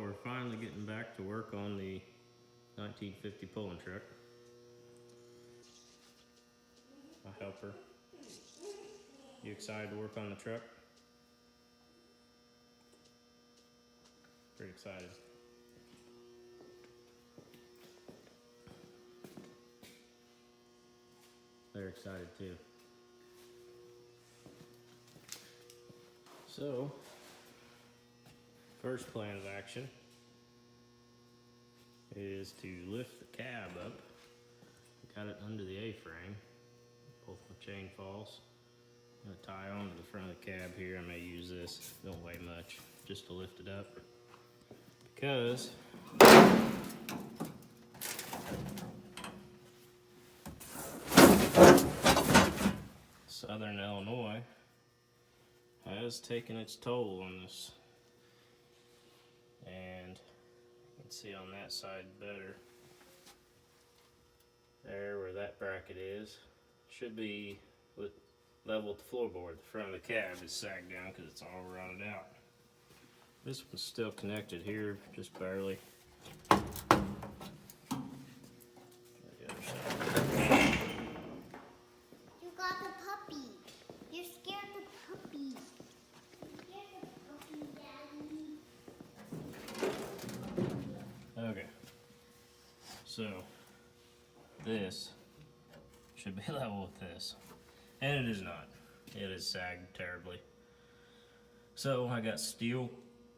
we're finally getting back to work on the 1950 pulling truck. My helper. You excited to work on the truck? Pretty excited. They're excited too. So, first plan of action is to lift the cab up. Got it under the A-frame. Both my chain falls. I'm gonna tie onto the front of the cab here. I may use this, don't weigh much, just to lift it up. Because Southern Illinois has taken its toll on this. And you can see on that side better. There where that bracket is. Should be with level with the floorboard. The front of the cab is sagged down because it's all rotted out. This one's still connected here, just barely. The other side. You got the puppy. You scared the puppy. You scared the puppy, Daddy. Okay. So this should be level with this. And it is not. It is sagged terribly. So I got steel.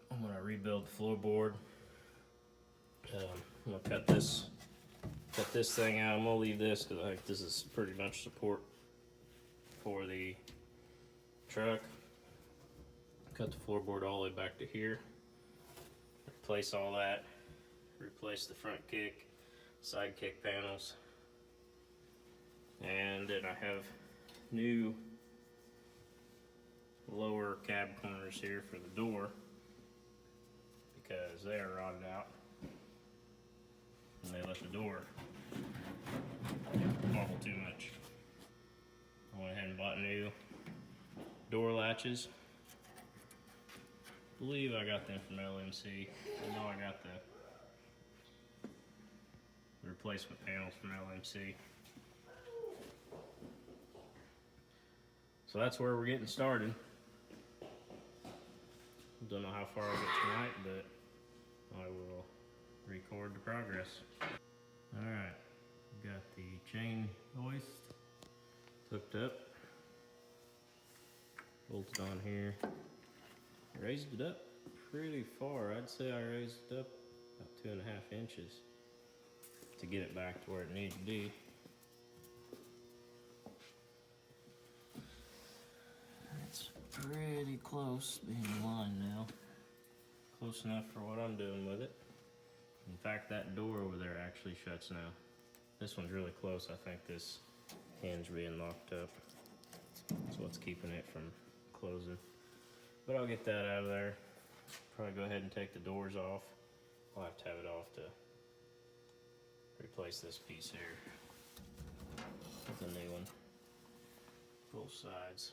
I'm gonna rebuild the floorboard. I'm gonna cut this thing out. I'm gonna leave this because I think this is pretty much support for the truck. Cut the floorboard all the way back to here. Replace all that. Replace the front kick, side kick panels. And then I have new lower cab corners here for the door because they are rotted out and they let the door wobble too much. I went ahead and bought new door latches. I believe I got them from LMC. I know I got the replacement panels from LMC. So that's where we're getting started. Don't know how far I'll get tonight, but I will record the progress. Alright, got the chain hoist hooked up, bolted on here. Raised it up pretty far. I'd say I raised it up about 2.5 inches to get it back to where it needs to be. It's pretty close being in line now. Close enough for what I'm doing with it. In fact, that door over there actually shuts now. This one's really close. I think this hinge being locked up. That's what's keeping it from closing. But I'll get that out of there. Probably go ahead and take the doors off. I'll have to have it off to replace this piece here with a new one. Both sides.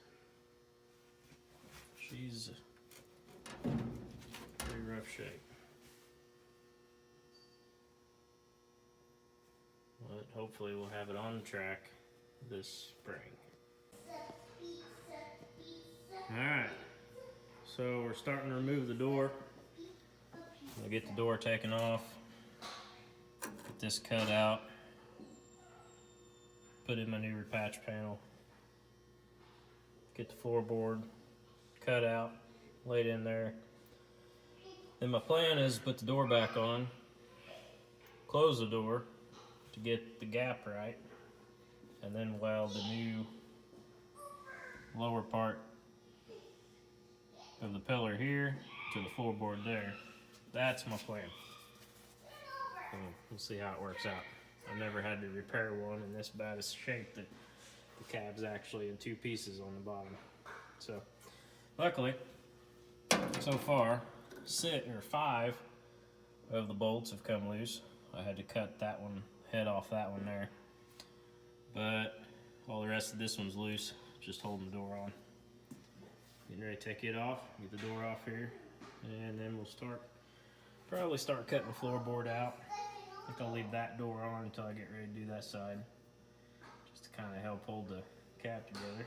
She's pretty rough shape. But hopefully we'll have it on track this spring. Alright, so we're starting to remove the door. I'll get the door taken off. Get this cut out. Put in my new repatch panel. Get the floorboard cut out, laid in there. Then my plan is to put the door back on, close the door to get the gap right, and then weld the new lower part of the pillar here to the floorboard there. That's my plan. And we'll see how it works out. I've never had to repair one in this bad a shape that the cab's actually in 2 pieces on the bottom. So luckily, so far, 5 of the bolts have come loose. I had to cut that one, head off that one there. But all the rest of this one's loose, just holding the door on. Getting ready to take it off, get the door off here, and then we'll start Probably start cutting the floorboard out. I think I'll leave that door on until I get ready to do that side, just to kind of help hold the cab together.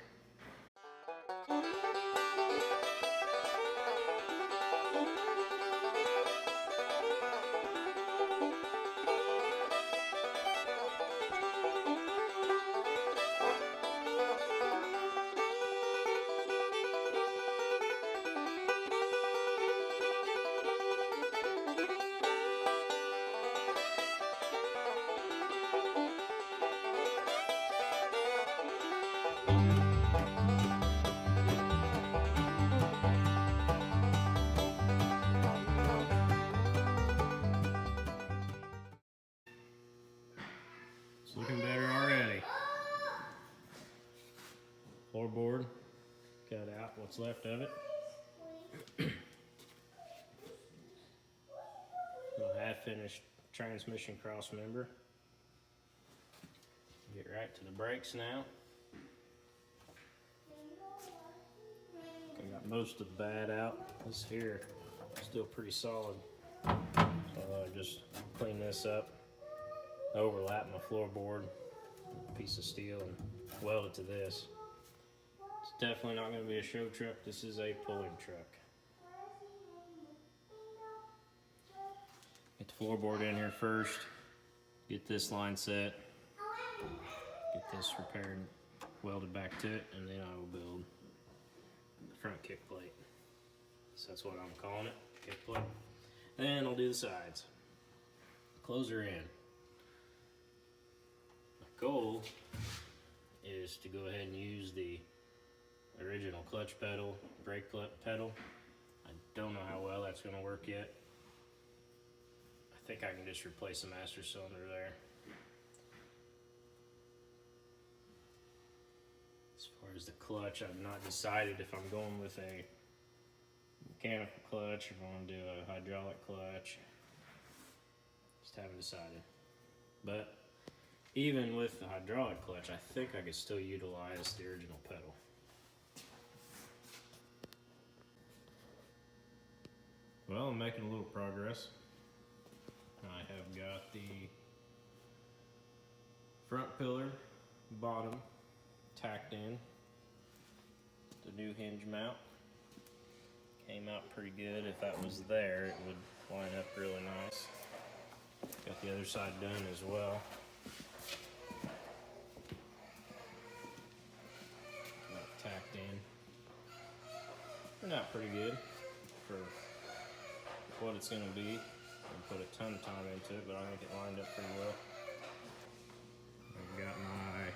It's looking better already. Floorboard, cut out what's left of it. My half-finished transmission cross member. Get right to the brakes now. I got most of the bad out. This here is still pretty solid. So I just clean this up, overlap my floorboard, piece of steel, and weld it to this. It's definitely not going to be a show truck. This is a pulling truck. Get the floorboard in here first. Get this line set. Get this repaired, welded back to it, and then I will build the front kick plate. So that's what I'm calling it, kick plate. Then I'll do the sides. Close her in. My goal is to go ahead and use the original clutch pedal, brake pedal. I don't know how well that's going to work yet. I think I can just replace the master cylinder there. As far as the clutch, I've not decided if I'm going with a mechanical clutch or if I want to do a hydraulic clutch. Just haven't decided. But even with the hydraulic clutch, I think I could still utilize the original pedal. Well, I'm making a little progress. I have got the front pillar, bottom, tacked in. The new hinge mount came out pretty good. If that was there, it would line up really nice. Got the other side done as well. Got tacked in. Turned out pretty good for what it's going to be. I put a ton of time into it, but I think it lined up pretty well. I've got my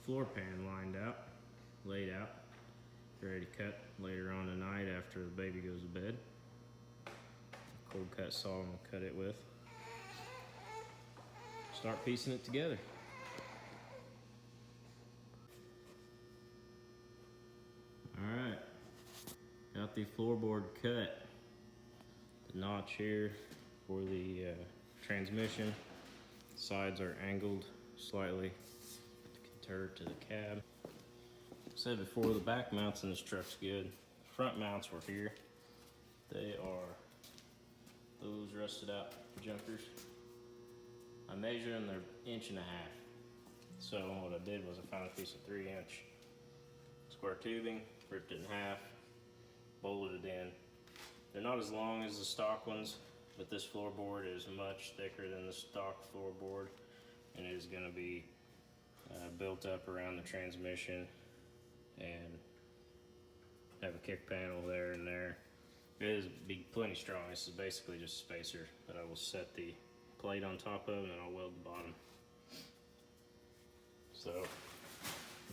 floor pan lined out, laid out, ready to cut later on tonight after the baby goes to bed. Cold cut saw I'm gonna cut it with. Start piecing it together. Alright, got the floorboard cut. The notch here for the transmission. Sides are angled slightly to contour to the cab. I said before, the back mounts in this truck's good. Front mounts were here. They are those rusted out junkers. I measured them, they're 1.5 inches. So what I did was I found a piece of 3-inch square tubing, ripped it in half, bolted it in. They're not as long as the stock ones, but this floorboard is much thicker than the stock floorboard, and it is going to be built up around the transmission and have a kick panel there and there. It is be plenty strong. This is basically just a spacer that I will set the plate on top of, and then I'll weld the bottom. So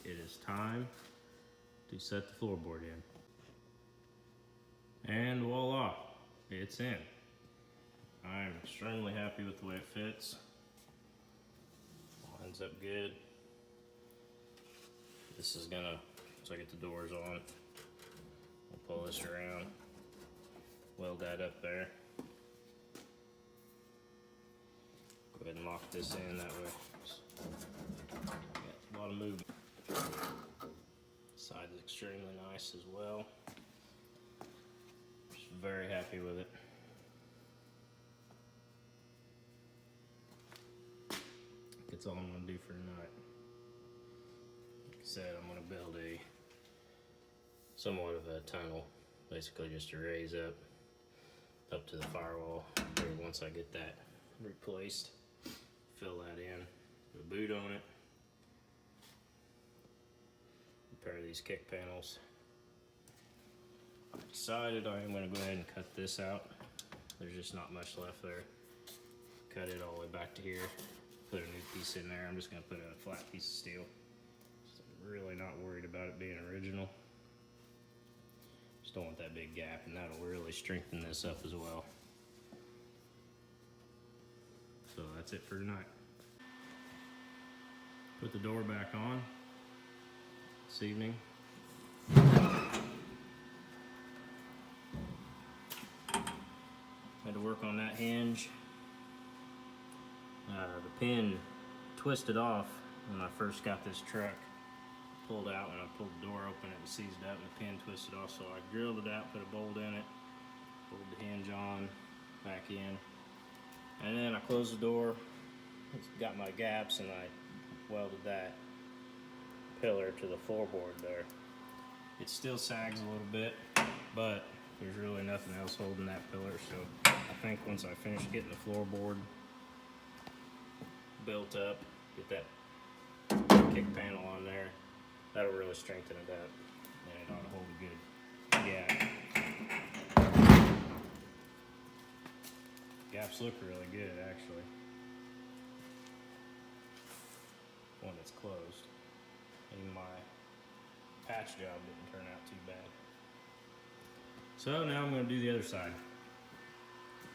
it is time to set the floorboard in. And voila, it's in. I'm extremely happy with the way it fits. Lines up good. This is gonna, once I get the doors on, we'll pull this around, weld that up there. Go ahead and lock this in that way. Got a lot of movement. Side is extremely nice as well. Just very happy with it. that's all I'm gonna do for tonight. Like I said, I'm gonna build a somewhat of a tunnel, basically just to raise up to the firewall. Or once I get that replaced, fill that in, put a boot on it, repair these kick panels. I decided I am going to go ahead and cut this out. There's just not much left there. Cut it all the way back to here, put a new piece in there. I'm just going to put a flat piece of steel. So I'm really not worried about it being original. Just don't want that big gap, and that'll really strengthen this up as well. So that's it for tonight. Put the door back on this evening. Had to work on that hinge. The pin twisted off when I first got this truck. Pulled out when I pulled the door open, it was seized up and the pin twisted off, so I drilled it out, put a bolt in it, pulled the hinge on, back in, and then I closed the door, got my gaps, and I welded that pillar to the floorboard there. It still sags a little bit, but there's really nothing else holding that pillar, so I think once I finish getting the floorboard built up, get that kick panel on there, that'll really strengthen it up, and it ought to hold a good gap. Gaps look really good, actually. One that's closed. And my patch job didn't turn out too bad. So now I'm going to do the other side.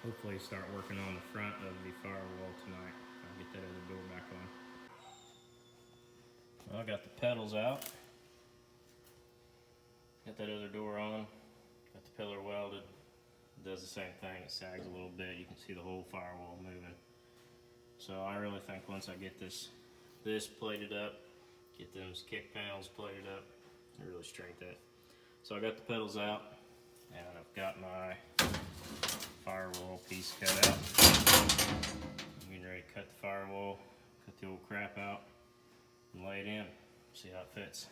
Hopefully start working on the front of the firewall tonight. I'll get that other door back on. Well, I got the pedals out. Got that other door on. Got the pillar welded. It does the same thing. It sags a little bit. You can see the whole firewall moving. So I really think once I get this plated up, get those kick panels plated up, it really strengthen it. So I got the pedals out, and I've got my firewall piece cut out. I'm getting ready to cut the firewall, cut the old crap out, and lay it in, see how it fits.